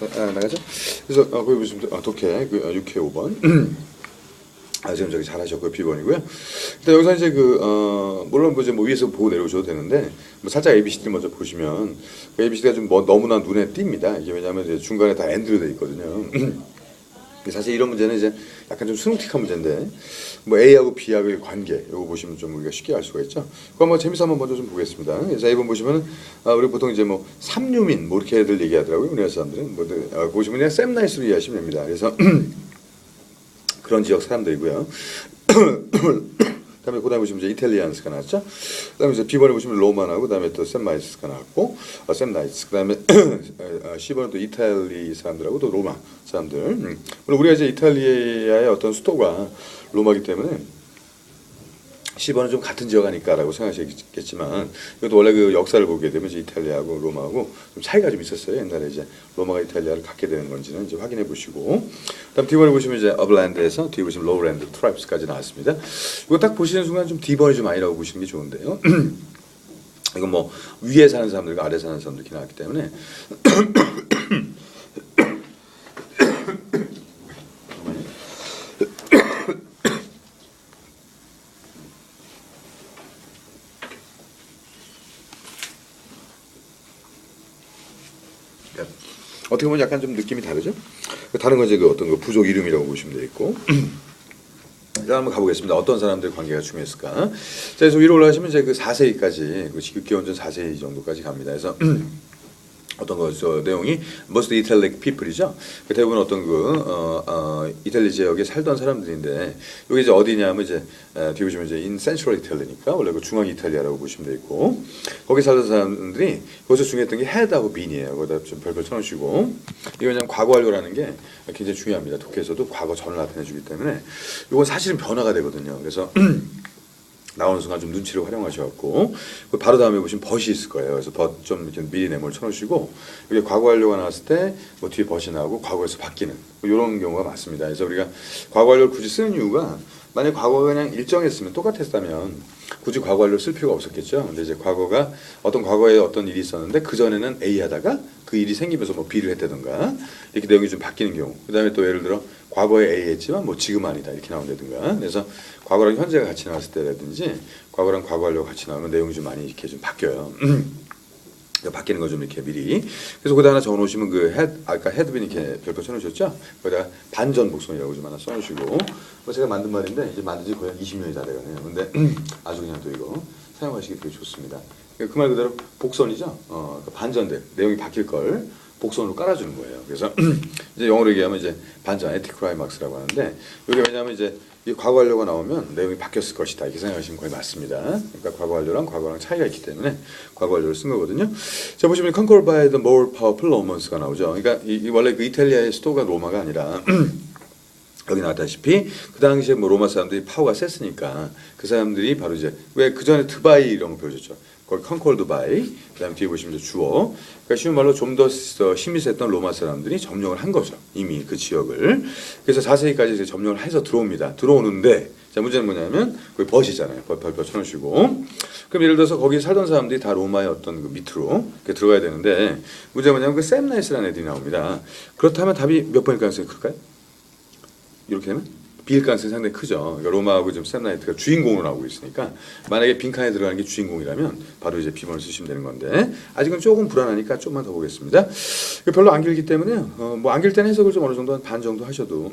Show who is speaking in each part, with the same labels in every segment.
Speaker 1: 나가죠? 그래서 거기 보시면 독해 그 6회 5번. 지금 저기 잘하셨고요. B번이고요. 일단 여기서 이제 물론 이제 뭐 위에서 보고 내려오셔도 되는데 뭐 살짝 ABCD 먼저 보시면 그 ABCD가 좀 너무나 눈에 띕니다. 이게 왜냐하면 이제 중간에 다 엔드로 돼 있거든요. 사실 이런 문제는 이제 약간 좀 스낵틱한 문제인데 뭐 A하고 B하고의 관계 이거 보시면 좀 우리가 쉽게 알 수가 있죠. 그럼 뭐 재미서 한번 먼저 좀 보겠습니다. 그래서 A번 보시면은 우리 보통 이제 뭐 삼류민 뭐 이렇게들 얘기하더라고요. 우리나라 사람들은 보시면 그냥 샘나이스로 이해하시면 됩니다. 그래서 그런 지역 사람들이고요. 그다음에 그다음에 보시면 이제 이탈리안스가 나왔죠. 그다음에 이제 B번에 보시면 로만하고 그다음에 또 샘나이스가 나왔고 샘나이스. 그다음에 C번은 또 이탈리 사람들하고 또 로마 사람들. 물론 우리가 이제 이탈리아의 어떤 수도가 로마이기 때문에 C번은 좀 같은 지역 아닐까라고 생각하시겠지만 이것도 원래 그 역사를 보게 되면 이제 이탈리아하고 로마하고 좀 차이가 좀 있었어요. 옛날에 이제 로마가 이탈리아를 갖게 되는 건지는 이제 확인해 보시고 그다음 D번에 보시면 이제 업랜드에서 뒤에 보시면 로우랜드 트라이브스까지 나왔습니다. 이거 딱 보시는 순간 좀 D번이 좀 아니라고 보시는 게 좋은데요. 이건 뭐 위에 사는 사람들과 아래 사는 사람들 이렇게 나왔기 때문에 어떻게 보면 약간 좀 느낌이 다르죠? 다른 건 이제 그 어떤 그 부족 이름이라고 보시면 되겠고. 자, 한번 가보겠습니다. 어떤 사람들의 관계가 중요했을까? 자, 그래서 위로 올라가시면 이제 그 4세기까지, 그 지극기원전 4세기 정도까지 갑니다. 그래서 어떤 거, 내용이 most Italic people이죠. 대부분 어떤 이탈리 지역에 살던 사람들인데, 여기 이제 어디냐면 이제, 뒤에 보시면 이제 in Central Italy니까, 원래 그 중앙 이탈리아라고 보시면 되겠고, 거기 살던 사람들이, 거기서 중요했던 게 head하고 bean이에요. 거기다 좀 별별 쳐놓으시고, 이거 그냥 과거 완료라는 게 굉장히 중요합니다. 독해에서도 과거 전을 나타내주기 때문에, 이건 사실은 변화가 되거든요. 그래서, 나오는 순간 좀 눈치를 활용하셔갖고 바로 다음에 보시면 벗이 있을 거예요. 그래서 벗 좀 이렇게 미리 네모를 쳐놓으시고 여기 과거 완료가 나왔을 때 뭐 뒤에 벗이 나오고 과거에서 바뀌는 이런 경우가 많습니다. 그래서 우리가 과거 완료를 굳이 쓰는 이유가 만약 과거가 그냥 일정했으면 똑같았다면 굳이 과거 완료를 쓸 필요가 없었겠죠. 근데 이제 과거가 어떤 과거에 어떤 일이 있었는데 그 전에는 A 하다가 그 일이 생기면서 뭐 B를 했다든가 이렇게 내용이 좀 바뀌는 경우. 그다음에 또 예를 들어 과거에 A 했지만 뭐 지금 아니다 이렇게 나온다든가. 그래서 과거랑 현재가 같이 나왔을 때라든지 과거랑 과거 완료가 같이 나오면 내용이 좀 많이 이렇게 좀 바뀌어요. 바뀌는 거 좀 이렇게 미리. 그래서 거기다 하나 적어놓으시면 그 아까 헤드빈 이렇게 별표 쳐놓으셨죠? 거기다가 반전 복선이라고 좀 하나 써놓으시고. 뭐 제가 만든 말인데 이제 만든 지 거의 한 20년이 다 돼가네요. 근데 아주 그냥 또 이거 사용하시기 되게 좋습니다. 그 말 그대로 복선이죠. 그 반전될 내용이 바뀔 걸 복선으로 깔아주는 거예요. 그래서 이제 영어로 얘기하면 이제 반전 에티크라이막스라고 하는데 이게 왜냐하면 이제 이 과거 완료가 나오면 내용이 바뀌었을 것이다 이렇게 생각하시면 거의 맞습니다. 그러니까 과거 완료랑 과거랑 차이가 있기 때문에 과거 완료를 쓴 거거든요. 자 보시면 conquered by the more powerful Romans가 나오죠. 그러니까 원래 그 이탈리아의 수도가 로마가 아니라 여기 나왔다시피 그 당시에 뭐 로마 사람들이 파워가 셌으니까 그 사람들이 바로 이제 왜 그 전에 드바이 이런 거 배우셨죠. 거기 컨콜드 바이 그다음에 뒤에 보시면 이제 주어 그러니까 쉬운 말로 좀 더 힘이 셌던 로마 사람들이 점령을 한 거죠. 이미 그 지역을. 그래서 4세기까지 이제 점령을 해서 들어옵니다. 들어오는데 자 문제는 뭐냐면 거기 벗이잖아요. 벌벌 쳐놓으시고 그럼 예를 들어서 거기 살던 사람들이 다 로마의 어떤 그 밑으로 이렇게 들어가야 되는데 문제는 뭐냐면 그 샘나이스라는 애들이 나옵니다. 그렇다면 답이 몇 번일 가능성이 클까요? 이렇게 되면? B일 가능성이 상당히 크죠. 그러니까 로마하고 지금 샘나이트가 주인공으로 나오고 있으니까 만약에 빈칸에 들어가는 게 주인공이라면 바로 이제 B번을 쓰시면 되는 건데 아직은 조금 불안하니까 조금만 더 보겠습니다. 별로 안 길기 때문에 뭐 안 길 때는 해석을 좀 어느 정도 한 반 정도 하셔도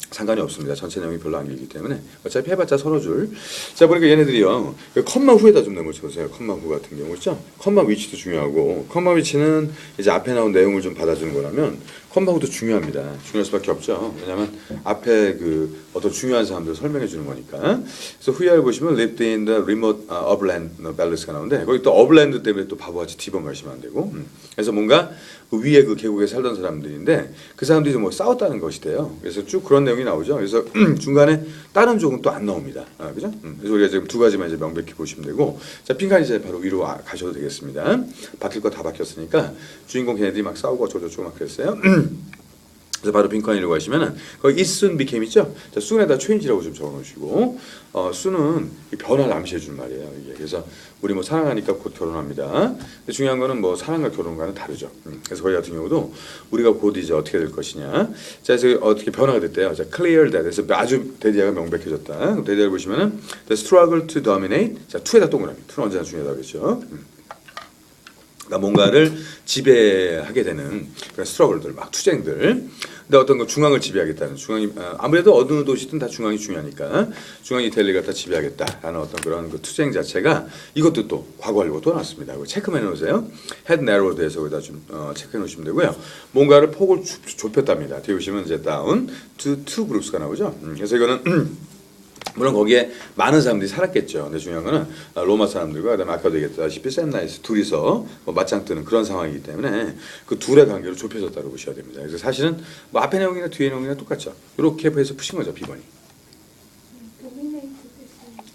Speaker 1: 상관이 없습니다. 전체 내용이 별로 안 길기 때문에 어차피 해봤자 서너 줄. 자 보니까 얘네들이요. 컴마 후에다 좀 내몰 쳐보세요. 컴마 후 같은 경우 있죠. 컴마 위치도 중요하고 컴마 위치는 이제 앞에 나온 내용을 좀 받아주는 거라면 컴마 후도 중요합니다. 중요할 수밖에 없죠. 왜냐하면 앞에 그 어떤 중요한 사람들을 설명해 주는 거니까. 그래서 후야를 보시면 lived in the remote upland valleys가 나오는데 거기 또 upland 때문에 또 바보같이 D번 가시면 안 되고. 그래서 뭔가 그 위에 그 계곡에 살던 사람들인데 그 사람들이 뭐 싸웠다는 것이대요. 그래서 쭉 그런 내용이 나오죠. 그래서 중간에 다른 쪽은 또 안 나옵니다. 그죠? 그래서 우리가 지금 두 가지만 이제 명백히 보시면 되고 자 빈칸이 이제 바로 위로 가셔도 되겠습니다. 바뀔 거 다 바뀌었으니까 주인공 걔네들이 막 싸우고 어쩌고저쩌고 막 그랬어요. 그래서 바로 빈칸이라고 하시면은 거기 is soon became 있죠? 자, soon에다 change라고 좀 적어놓으시고 soon은 변화를 암시해 주는 말이에요. 이게. 그래서 우리 뭐 사랑하니까 곧 결혼합니다. 근데 중요한 거는 뭐 사랑과 결혼과는 다르죠. 그래서 거기 같은 경우도 우리가 곧 이제 어떻게 될 것이냐. 자, 그래서 어떻게 변화가 됐대요. 자, clear that. 그래서 아주 대디아가 명백해졌다. 그럼 대디아를 보시면은 the struggle to dominate. 자, to에다 동그라미. to는 언제나 중요하다고 그랬죠. 그러니까 뭔가를 지배하게 되는 그런 스트러글들, 막 투쟁들. 근데 어떤 거 중앙을 지배하겠다는 중앙이 아무래도 어느 도시든 다 중앙이 중요하니까 중앙이 델리를 갖다 지배하겠다라는 어떤 그런 그 투쟁 자체가 이것도 또 과거하려고 또 나왔습니다. 체크만 해놓으세요. head narrowed에서 거기다 좀 체크해 놓으시면 되고요. 뭔가를 폭을 좁혔답니다. 뒤에 보시면 이제 down to two groups가 나오죠. 그래서 이거는 물론 거기에 많은 사람들이 살았겠죠. 근데 중요한 거는 로마 사람들과 그다음에 아까도 얘기했다시피 샘나이스 둘이서 뭐 맞짱 뜨는 그런 상황이기 때문에 그 둘의 관계로 좁혀졌다고 보셔야 됩니다. 그래서 사실은 뭐 앞에 내용이나 뒤에 내용이나 똑같죠. 이렇게 해서 푸신 거죠, 비번이.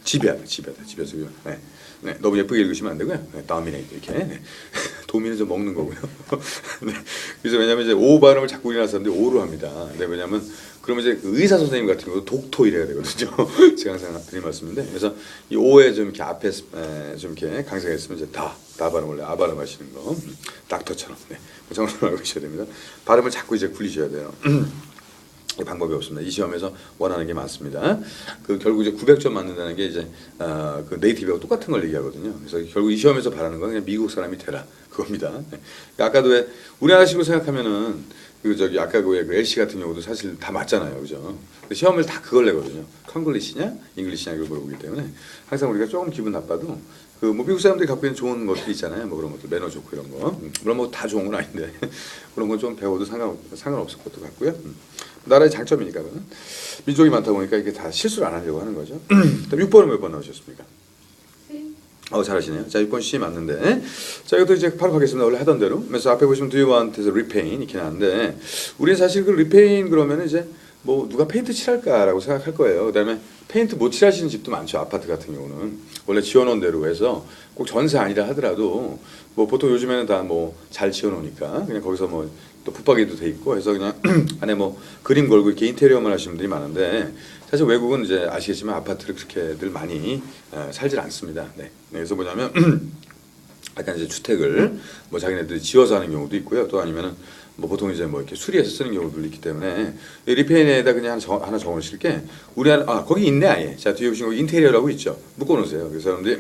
Speaker 1: 지배하다. 네. 네, 너무 예쁘게 읽으시면 안 되고요. 네, dominate 이렇게. 네. 도미는 좀 먹는 거고요. 네. 그래서 왜냐하면 이제 오 발음을 자꾸 일어났었는데 오로 합니다. 네, 왜냐하면 그러면 이제 그 의사 선생님 같은 경우 독토 이래야 되거든요. 제가 항상 드린 말씀인데, 그래서 이 오에 좀 이렇게 앞에 좀 이렇게 강세가 있으면 이제 다 발음을 아 발음 하시는 거, 닥터처럼. 네, 정말 알고 계셔야 됩니다. 발음을 자꾸 이제 굴리셔야 돼요. 방법이 없습니다. 이 시험에서 원하는 게 많습니다. 그 결국 이제 900점 맞는다는 게 이제 그 네이티브하고 똑같은 걸 얘기하거든요. 그래서 결국 이 시험에서 바라는 건 그냥 미국 사람이 되라 그겁니다. 네. 그러니까 아까도 왜 우리나라식으로 생각하면은 그 저기 아까 그 LC 같은 경우도 사실 다 맞잖아요, 그죠? 시험을 다 그걸 내거든요. 컨글리시냐, 잉글리시냐 이걸 물어보기 때문에 항상 우리가 조금 기분 나빠도 그 뭐 미국 사람들이 갖고 있는 좋은 것들이 있잖아요. 뭐 그런 것들 매너 좋고 이런 거. 물론 뭐 다 좋은 건 아닌데 그런 거 좀 배워도 상관없을 것도 같고요. 나라의 장점이니까 그는 민족이 많다 보니까 이게 다 실수를 안 하려고 하는 거죠. 6번은 몇 번 나오셨습니까? 잘하시네요. 자, 6번 C 맞는데. 자, 이것도 이제 바로 가겠습니다. 원래 하던 대로. 그래서 앞에 보시면 do you want to repaint 이렇게 나왔는데 우리는 사실 그 repaint 그러면 이제 뭐 누가 페인트 칠할까라고 생각할 거예요. 그다음에 페인트 못 칠하시는 집도 많죠. 아파트 같은 경우는 원래 지어놓은 대로 해서 꼭 전세 아니라 하더라도 뭐 보통 요즘에는 다 뭐 잘 지어놓으니까 그냥 거기서 뭐 또 붙박이도 돼 있고 해서 그냥 안에 뭐 그림 걸고 이렇게 인테리어만 하시는 분들이 많은데 사실 외국은 이제 아시겠지만 아파트를 그렇게들 많이 살질 않습니다. 네. 그래서 뭐냐면 약간 이제 주택을 뭐 자기네들이 지어서 하는 경우도 있고요. 또 아니면은 뭐 보통 이제 뭐 이렇게 수리해서 쓰는 경우도 있기 때문에 리페인에다 그냥 하나 적어놓으실 게 우리나라 거기 있네 아예. 자 뒤에 보시면 인테리어라고 있죠. 묶어놓으세요. 그래서 사람들이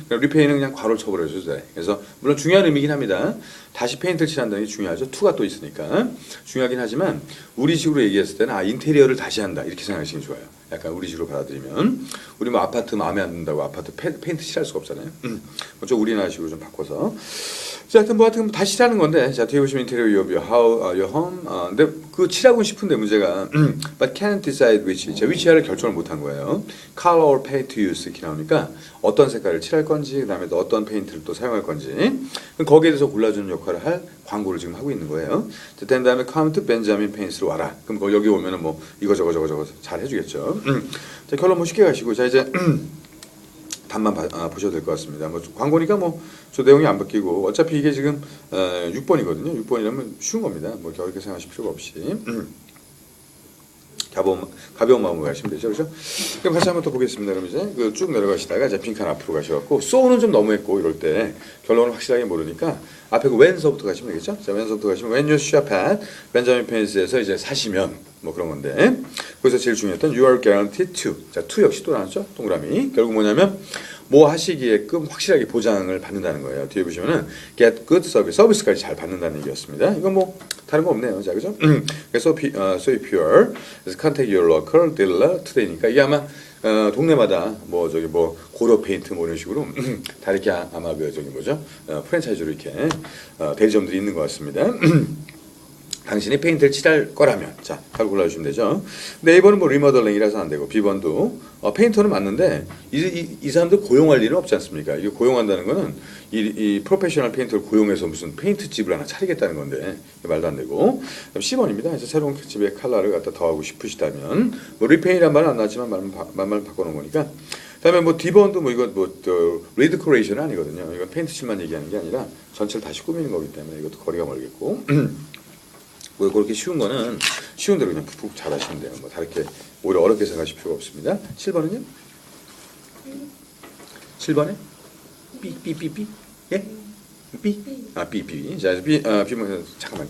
Speaker 1: 리페인은 그냥 괄호를 쳐버려줘도 돼. 그래서 물론 중요한 의미긴 합니다. 다시 페인트를 칠한다는 게 중요하죠. 투가 또 있으니까 중요하긴 하지만 우리식으로 얘기했을 때는 인테리어를 다시 한다 이렇게 생각하시는 게 좋아요. 약간 우리식으로 받아들이면 우리 뭐 아파트 마음에 안 든다고 아파트 페인트 칠할 수가 없잖아요. 좀 우리나라식으로 좀 바꿔서. 자, 하여튼 뭐 다시 칠하는 건데, 자 뒤에 보시면 인테리어 your home. 근데 그 칠하고 싶은데 문제가 but can't decide which. 자, 위치를 결정을 못한 거예요. color or paint to use 이렇게 나오니까 어떤 색깔을 칠할 건지, 그다음에 또 어떤 페인트를 또 사용할 건지, 그럼 거기에 대해서 골라주는 역할을 할 광고를 지금 하고 있는 거예요. 자, 된 다음에 come to Benjamin Paints로 와라. 그럼 여기 오면은 뭐 이거 저거 잘 해주겠죠. 자, 결론 뭐 쉽게 가시고, 자 이제. 답만 보셔도 될 것 같습니다. 뭐 광고니까 뭐 저 내용이 안 바뀌고 어차피 이게 지금 6번이거든요. 6번이라면 쉬운 겁니다. 뭐 그렇게 생각하실 필요가 없이 가벼운 마음으로 가시면 되죠, 그렇죠? 그럼 같이 한번 또 보겠습니다. 그럼 이제 그 쭉 내려가시다가 이제 빈칸 앞으로 가셔갖고 so는 좀 너무했고 이럴 때 결론을 확실하게 모르니까 앞에 그 when서부터 가시면 되겠죠? 자, when서부터 가시면 when you shop at 벤자민 페인스에서 이제 사시면 뭐 그런 건데 거기서 제일 중요했던 you are guaranteed to. 자, to 역시 또 나왔죠? 동그라미. 결국 뭐냐면 뭐 하시기에끔 확실하게 보장을 받는다는 거예요. 뒤에 보시면은 get good service, 서비스까지 잘 받는다는 얘기였습니다. 이건 뭐 다른 거 없네요. 자, 그죠? 그래서 so pure, 그래서 contact your local dealer today니까 이게 아마 동네마다 뭐 저기 뭐 고려 페인트 뭐 이런 식으로 다 이렇게 아마 그 저기 뭐죠? 프랜차이즈로 이렇게 대리점들이 있는 것 같습니다. 당신이 페인트를 칠할 거라면 자, 바로 골라주시면 되죠. 근데 A번은 뭐 리모델링이라서 안 되고 B번도 페인터는 맞는데 이 사람들 고용할 일은 없지 않습니까? 이게 고용한다는 거는 이 프로페셔널 페인터를 고용해서 무슨 페인트 집을 하나 차리겠다는 건데 말도 안 되고. 그럼 C번입니다. 그래서 새로운 집의 컬러를 갖다 더하고 싶으시다면 뭐 리페인이란 말은 안 나왔지만 말만 바꿔놓은 거니까. 그다음에 뭐 D번도 뭐 이거 뭐 리데코레이션은 아니거든요. 이건 페인트 칠만 얘기하는 게 아니라 전체를 다시 꾸미는 거기 때문에 이것도 거리가 멀겠고. 그렇게 쉬운 거는 쉬운 대로 그냥 푹푹 잘하시면 돼요. 뭐 다르게 오히려 어렵게 생각하실 필요가 없습니다. 7번은요? 7번에 삐삐삐삐 예? 삐? 아 삐삐. 자 B B번 잠깐만.